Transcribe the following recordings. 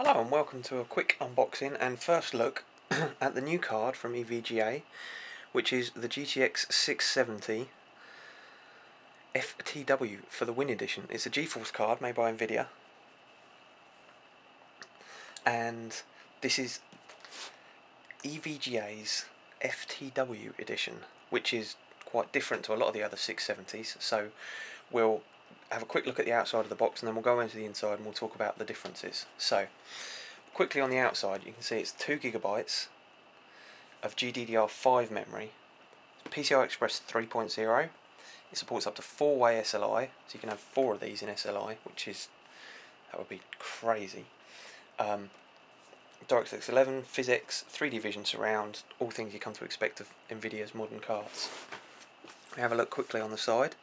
Hello and welcome to a quick unboxing and first look at the new card from EVGA, which is the GTX 670 FTW for the Win Edition. It's a GeForce card made by Nvidia, and this is EVGA's FTW Edition, which is quite different to a lot of the other 670s. So we'll have a quick look at the outside of the box and then we'll go into the inside and we'll talk about the differences. So quickly on the outside, you can see it's 2 GB of GDDR5 memory, PCI Express 3.0. It supports up to 4-way SLI, so you can have 4 of these in SLI, that would be crazy. DirectX 11, PhysX, 3D Vision Surround, all things you come to expect of Nvidia's modern cards. We have a look quickly on the side.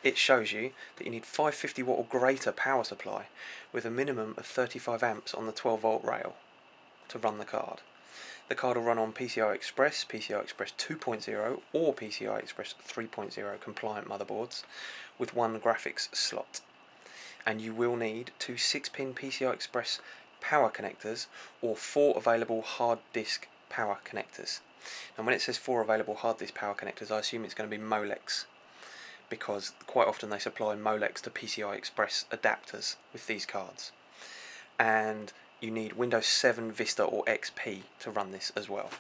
It shows you that you need 550 watt or greater power supply with a minimum of 35 amps on the 12 volt rail to run the card. The card will run on PCI Express, PCI Express 2.0 or PCI Express 3.0 compliant motherboards with 1 graphics slot. And you will need 2 6-pin PCI Express power connectors or 4 available hard disk power connectors. And when it says 4 available hard disk power connectors, I assume it's going to be Molex, because quite often they supply Molex to PCI Express adapters with these cards. And you need Windows 7, Vista or XP to run this as well.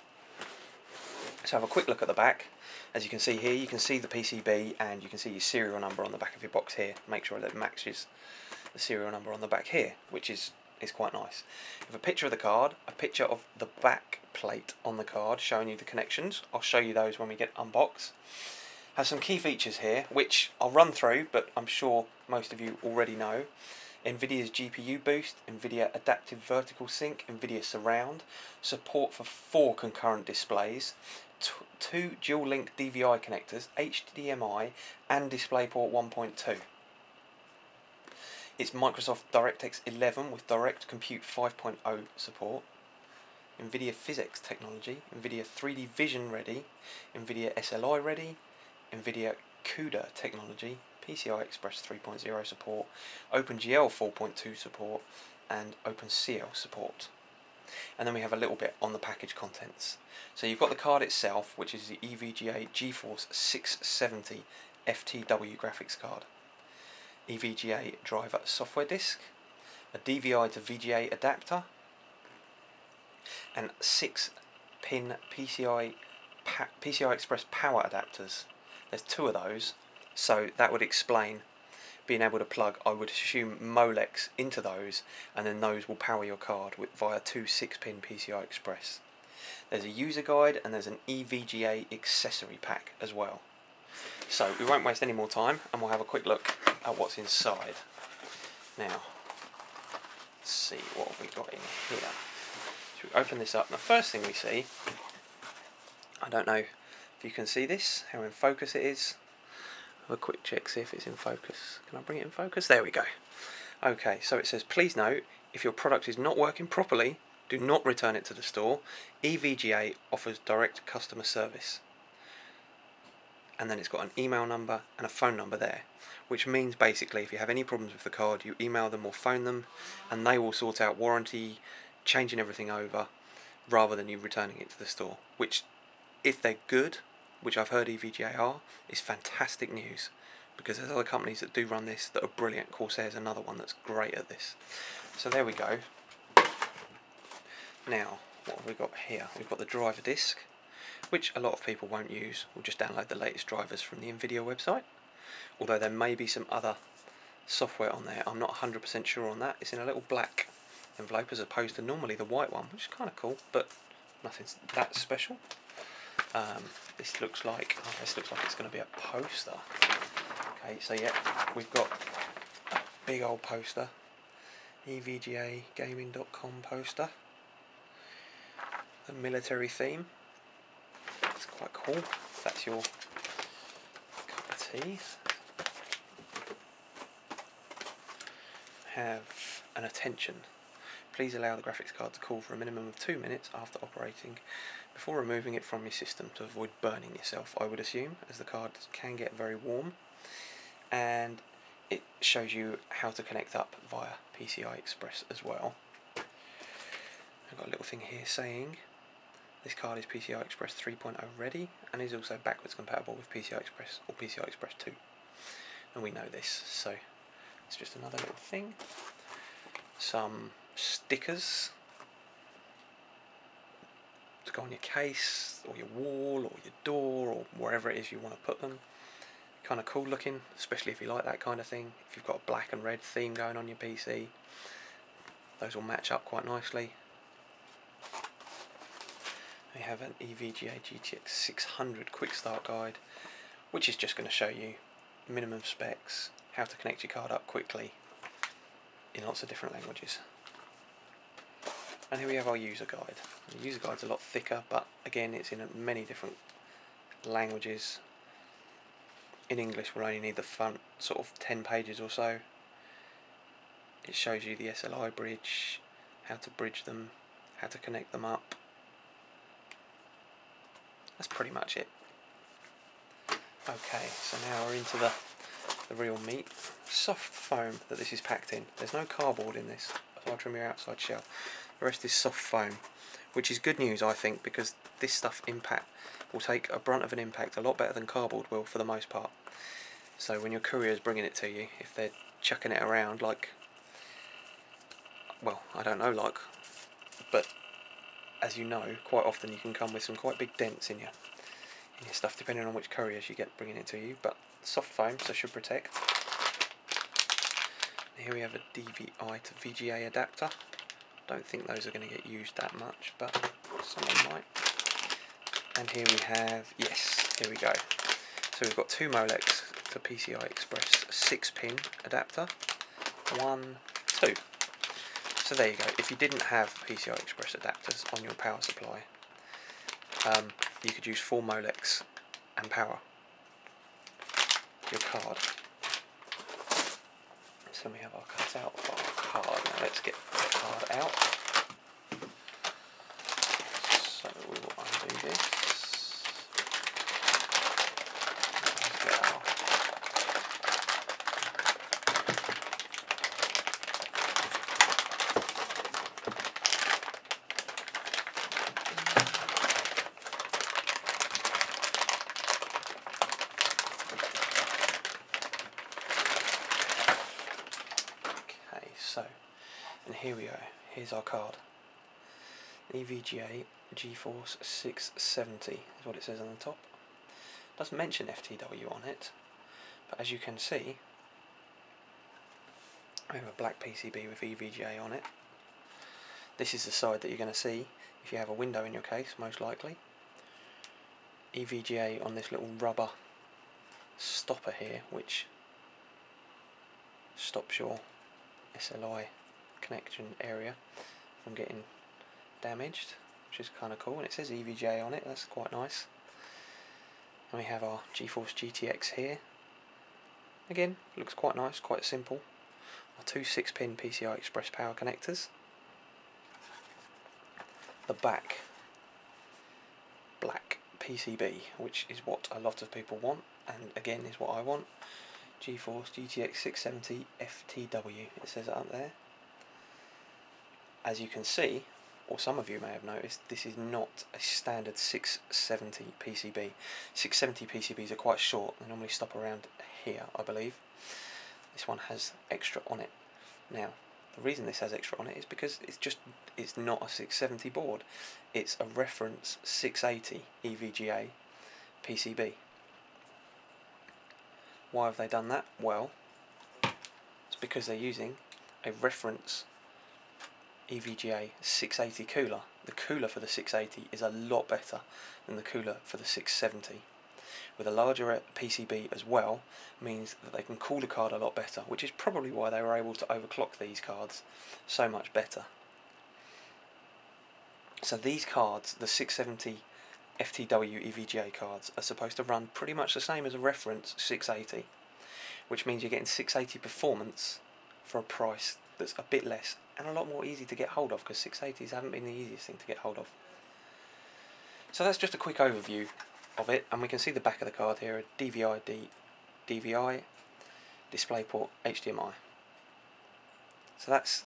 So have a quick look at the back. As you can see here, you can see the PCB and you can see your serial number on the back of your box here. Make sure that it matches the serial number on the back here, which is quite nice. You have a picture of the card, a picture of the back plate on the card showing you the connections. I'll show you those when we get unboxed. Has some key features here, which I'll run through, but I'm sure most of you already know. Nvidia's GPU boost, Nvidia Adaptive Vertical Sync, Nvidia Surround, support for 4 concurrent displays, 2 dual-link DVI connectors, HDMI and DisplayPort 1.2. It's Microsoft DirectX 11 with Direct Compute 5.0 support, Nvidia PhysX technology, Nvidia 3D Vision ready, Nvidia SLI ready, Nvidia CUDA technology, PCI Express 3.0 support, OpenGL 4.2 support and OpenCL support. And then we have a little bit on the package contents. So you've got the card itself, which is the EVGA GeForce 670 FTW graphics card, EVGA driver software disk, a DVI to VGA adapter and 6-pin PCI Express power adapters. There's 2 of those, so that would explain being able to plug, I would assume, Molex into those, and then those will power your card via 2 6-pin PCI Express. There's a user guide and there's an EVGA accessory pack as well. So we won't waste any more time and we'll have a quick look at what's inside. Now, let's see what have we got in here. So we open this up and the first thing we see, I don't know if you can see this, how in focus it is. Have a quick check, see if it's in focus. Can I bring it in focus? There we go. Okay, so it says, please note, if your product is not working properly, do not return it to the store. EVGA offers direct customer service. And then it's got an email number and a phone number there, which means basically if you have any problems with the card, you email them or phone them and they will sort out warranty, changing everything over, rather than you returning it to the store, which, if they're good, which I've heard EVGA are, is fantastic news, because there's other companies that do run this that are brilliant. Corsair's another one that's great at this. So there we go. Now, what have we got here? We've got the driver disc, which a lot of people won't use. We'll just download the latest drivers from the Nvidia website, although there may be some other software on there. I'm not 100% sure on that. It's in a little black envelope as opposed to normally the white one, which is kind of cool, but nothing that special. This looks like it's going to be a poster. Okay, so yeah, we've got a big old poster, EVGAgaming.com poster. The military theme. It's quite cool. That's your cup of tea. Have an attention. Please allow the graphics card to cool for a minimum of 2 minutes after operating before removing it from your system to avoid burning yourself, I would assume, as the card can get very warm. And it shows you how to connect up via PCI Express as well. I've got a little thing here saying this card is PCI Express 3.0 ready and is also backwards compatible with PCI Express or PCI Express 2. And we know this, so it's just another little thing. Some stickers to go on your case or your wall or your door or wherever it is you want to put them. Kind of cool looking, especially if you like that kind of thing. If you've got a black and red theme going on your PC, those will match up quite nicely. We have an EVGA GTX 600 quick start guide, which is just going to show you minimum specs, how to connect your card up quickly in lots of different languages. And here we have our user guide. The user guide's a lot thicker, but again it's in many different languages. In English we'll only need the front sort of 10 pages or so. It shows you the SLI bridge, how to bridge them, how to connect them up. That's pretty much it. Okay, so now we're into the real meat. Soft foam that this is packed in. There's no cardboard in this, aside from your outside shell. The rest is soft foam, which is good news I think, because this stuff will take a brunt of an impact a lot better than cardboard will for the most part. So when your courier's bringing it to you, if they're chucking it around like, well, I don't know but as you know, quite often you can come with some quite big dents in your stuff, depending on which couriers you get bringing it to you. But soft foam, so should protect. Here we have a DVI to VGA adapter. Don't think those are going to get used that much, but someone might. And here we have, yes, here we go. So we've got two Molex to PCI Express 6-pin adapter. 1, 2. So there you go. If you didn't have PCI Express adapters on your power supply, you could use 4 Molex and power your card. So we have our cutout for our card. Now let's get the card out. So we will undo this. So, and here we go, here's our card. EVGA GeForce 670 is what it says on the top. It doesn't mention FTW on it, but as you can see, we have a black PCB with EVGA on it. This is the side that you're going to see if you have a window in your case, most likely. EVGA on this little rubber stopper here, which stops your SLI connection area from getting damaged, which is kind of cool, and it says EVGA on it. That's quite nice. And we have our GeForce GTX here. Again, looks quite nice, quite simple. Our two 6-pin PCI Express power connectors. The back black PCB, which is what a lot of people want, and again is what I want. GeForce GTX 670 FTW, it says it up there. As you can see, or some of you may have noticed, this is not a standard 670 PCB. 670 PCBs are quite short, they normally stop around here, I believe. This one has extra on it. Now, the reason this has extra on it is because it's not a 670 board, it's a reference 680 EVGA PCB. Why have they done that? Well, it's because they're using a reference EVGA 680 cooler. The cooler for the 680 is a lot better than the cooler for the 670. With a larger PCB as well, means that they can cool the card a lot better, which is probably why they were able to overclock these cards so much better. So these cards, the 670 FTW EVGA cards, are supposed to run pretty much the same as a reference 680, which means you're getting 680 performance for a price that's a bit less and a lot more easy to get hold of, because 680s haven't been the easiest thing to get hold of. So that's just a quick overview of it, and we can see the back of the card here, a DVI, DisplayPort, HDMI. So that's